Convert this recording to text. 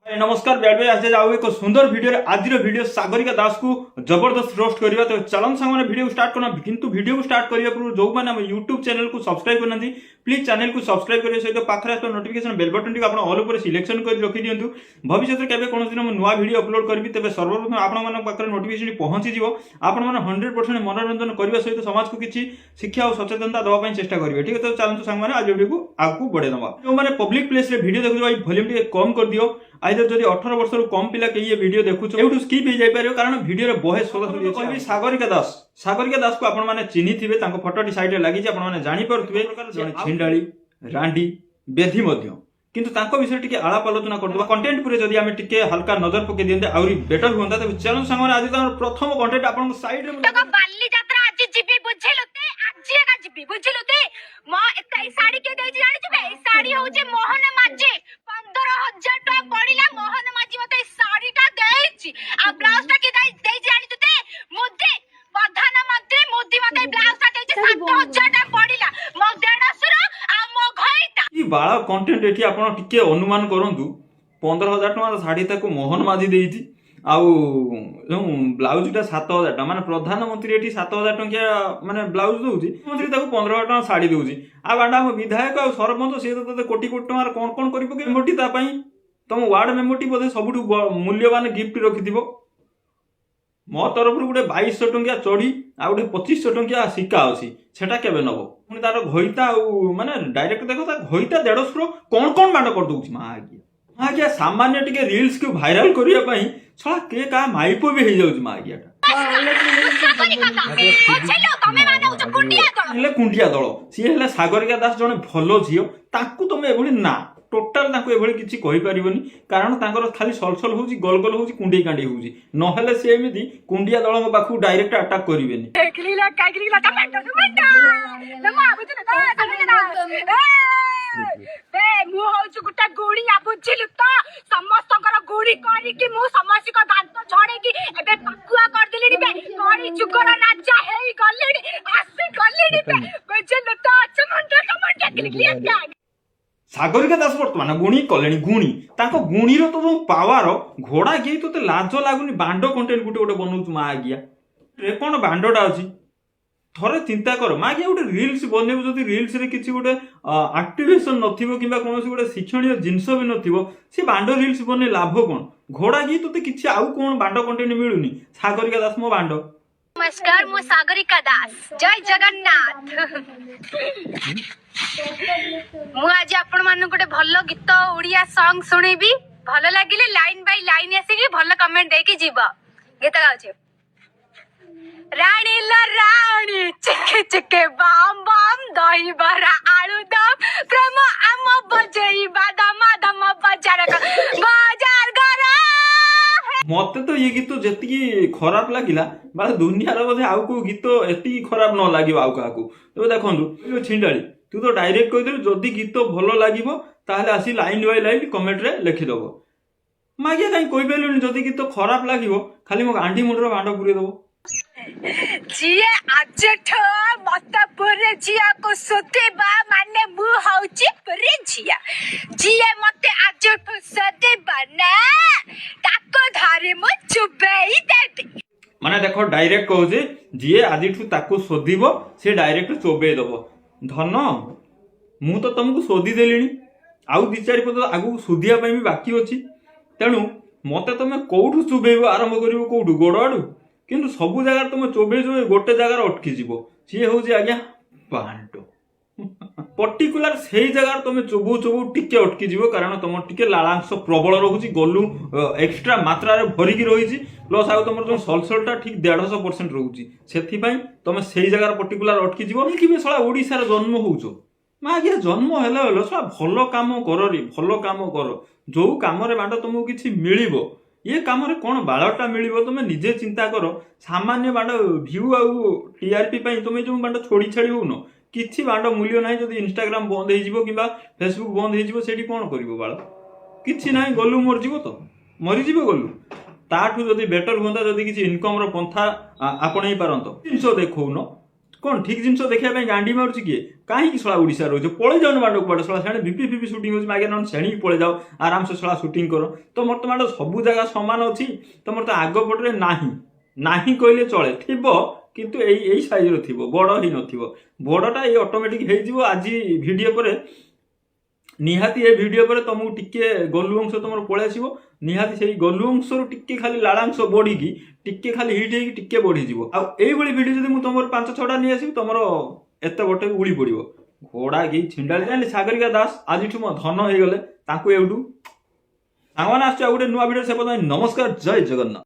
नमस्कार बैड भाई आज जाऊ एक सुंदर वीडियो आज वीडियो सागरिका दास को जबरदस्त रोस्ट करवा तो चलन सांग वीडियो स्टार्ट करना किंतु वीडियो स्टार्ट करने पूर्व जो मैंने यूट्यूब चैनल को सब्सक्राइब करना प्लीज चैनल को सब्सक्राइब करने सहित पाखे तो नोटिफिकेशन बेल बटन टी आप ऑल उपर सिलेक्शन कर रखी दिंतु भविष्य में केवे कौन दिन नुआ वीडियो अपलोड करी तेज सर्वप्रथम आपके नोटिफिकेशन पहुंची आपण 100% मनोरंजन करने सहित समाज को किसी शिक्षा और सचेतनता देवाई चेष्टा करेंगे ठीक है। तो चलते सांग आज वीडियो को आगे बढ़े दबा जो मैंने पब्लिक प्लेस रे वीडियो देखो भाई वॉल्यूम टे कम कर दियो आइदर जदि 18 वर्ष कम पिला के ये वीडियो देखुछ एउटू स्किप हो जाय पारे कारण वीडियो रे बहे सोदा कहबी सागरिका दास को आपण माने चिन्हि थिबे तांको फोटोटी साइड रे लागि जे आपण माने जानि परथुबे जने छिंडाळी रांडी बेधी मध्य किंतु तांको विषय टिके आलाप आलोचना कर दबा कंटेंट पुरे जदि आमे टिके हल्का नजर पके दियंते आउरी बेटर होंदा त चैनल संग आज तार प्रथम कंटेंट आपण साइड रे बाली यात्रा आज जिबी बुझिलते आज एका जिबी बुझिलते म एता साड़ी के देई जानि छबे ए साड़ी होचे मोहन माझी 15000 टका पड़िला मोहन माझी मते साड़ीटा देइछि आ ब्लाउजटा के देई जानि छते मोदी प्रधानमंत्री मोदी मते ब्लाउजटा देइछि 7000 टका पड़िला मो देडसुर आ मो घइता ई बाळा कंटेंट एठी आपण टिके अनुमान करंतु 15000 टका साड़ी ताको मोहन माझी देइछि आउ ब्लाउजटा 7000 टका माने प्रधानमंत्री एठी 7000 टका माने ब्लाउज दउछि मंत्री ताको 15000 टका साड़ी दउछि आ बाडा हम विधायक आ सरपंच से तो कोटी कोटी टका कोन करि पके मोटी ता पई तुम वार्ड मेम्बरटी बोधे सबुठु मूल्यवान गिफ्ट रखिथिबो मो तरफ गोटे 2200 टंकिया चढ़ी आ गोटे 2500 टंकिया सिक्का अछि सेटा केबे नबो पुनी तार घइता माने डायरेक्ट देखो ता घइता 150 कोन बांड कर दउछि माँ आज्ञा सामान्य टिके रील्स को वायरल करिया पई छला के का माइपो भी हे जाउछि माँ आज्ञा कुंडिया दल सी हेले सागरिका दास जने भलो झियो ताकू तुम एभली ना टोटाल ताकू एभली किछि कहि परिबनी कारण तांकर खाली सलसल होउछि गलगल होउछि कुंडी कांडी होउछि नहेले से एमिति कुंडिया दल को पाखु डायरेक्ट अटैक करिवेनी देखलिला कागलिला टमाटो नमा बुझिना बे मु होउछु गुटा गुडी आ बुझिलु त समस्तकर गुडी करी कि मु समस्त को दांत छड़े कि एबे पकुआ कर दिलिनी बे करी जुगर नाचा हेई गल्लेनी आसी गल्लेनी बे बुझिलु त टमाटो क्लिक सागरिका दास वर्तमान गुणी कलेनी गुणी ताको गुणीर तो जो पावर घोड़ा गे तो लाज लागुनी बांडो कंटेंट गुटे गोटे बनउछु मा आगिया रे कोन बांडोटा अछि थरे चिंता कर मा आगिया गोटे रील्स बनेबो जदि रील्स रे किछि गोटे एक्टिवेशन नथिबो किबा कोनोसी गोटे शिक्षणीय जिंस भी नथिबो से बांडो रील्स बने लाभ कोन घोड़ा गे तो किछि आउ कोन बांडो कंटेंट मिलुनी सागरिका दास मो बांडो नमस्कार मु सागरिका दास जय जगन्नाथ मु आज आपण मानु गोटे भलो गीत ओडिया सॉन्ग सुनेबी भलो लागिले लाइन बाय लाइन आसी भलो कमेंट देके जीव गीत गाउछे रानी ला रानी चिके चिके बम बम दही बरा आलू दम प्रेम आम बजई बादाम दम बाजार गरा मते तो ये गीत जेतिकी खराब लागिला बाले दुनिया रे बोधे आउ को गीत एति खराब न लागिबो आउ काकू तो देखंतु छिंडाली तू तो डायरेक्ट कहि दे जदी गीत भलो लागिबो ताहले आसी लाइन बाय लाइन कमेंट रे लिखि दबो मागिया काई कोइ बेलुनी जदी गीत खराब लागिबो खाली मो आंडी मुंडरो भांडो पुरे दबो जिए आजठ मत पुरे जिया को सुतेबा माने मु होउची पुरे जिया जिए मते आजठ सुतेबा ना ताको धारे मु चुबेई देती माने देखो डायरेक्ट कहू जे जिए आजिठू ताको सोदिबो से डायरेक्ट चोबे दबो धन मु तो तुमको सोदी देलिनी आउ दि चारि पद आगु सुधिया पई भी बाकी अछि तेनु मते तमे कोठु चुबेबो आरंभ करिवो कोठु गोड़ आडू किंतु सबु जगह तुम चोबे जो गोटे जगार अटकी जीव सी हूँ आज्ञा बांडो पर्टिकुलर से जगार तुम चोबू चोबू टिके अटकी जीव कारण तुम टिके लालांश प्रबल रोचे गलु एक्सट्रा मात्रा भरिकी रही प्लस आउ तुम जो सलसलटा ठीक 150% रोचे से तुम से जगार पर्टिकुलर अटकी जीव कि सला ओडिशार जन्म होउछो माँ आज्ञा जन्म हेला सला भल काम कर रे भल काम कर जो कम बांड तुमको किसी मिल ये काम रे कौन बाड़टा मिल तुम निजे चिंता कर सामान्य बांड भ्यू आउ टीआरपी तुम जो बांड छोड़ी छाड़ी होन किसी बांड मूल्य ना जब इंस्टाग्राम बंद हो फेसबुक बंद हो कौन कर बाड़ कि ना गलु मरीज तो मरीज गलु ताठू जदि बेटर हुआ जदि किसी इनकम पंथा आपणई पारत जिन देखौन कौन ठीक जिन देखा गांडी मारुची किए कहीं शला ओडिशा रोज पड़े जाओ बाड़ को शला से बीपी फिपी सुटिंग हो आगे ना से पड़े जाओ आराम से शला सुटिंग कर तो मोर तो मैडम सब जगह सामान अच्छी तुम तो आग पटे ना कहले चले थी किंतु यही साइज रो थी बड़ ही न बड़टा ये ऑटोमेटिक हो आज वीडियो पर निहाती ए वीडियो पर तुमको टिके गलु अंश तुम पलि आसो निहाती से गलु अंश टिके खाली लालांश बढ़ी टिके खाली हिट हो टिके बढ़ीज आईभ भिडियो जब तुम 5-6टा नहीं आस तुम एत बटे उड़ी पड़ो घोड़ा कि छिंडा जाने सागरिका दास आज मो धन हो गले एवटू सांगने आस गोटे नुआ भिडियो से नमस्कार जय जगन्नाथ।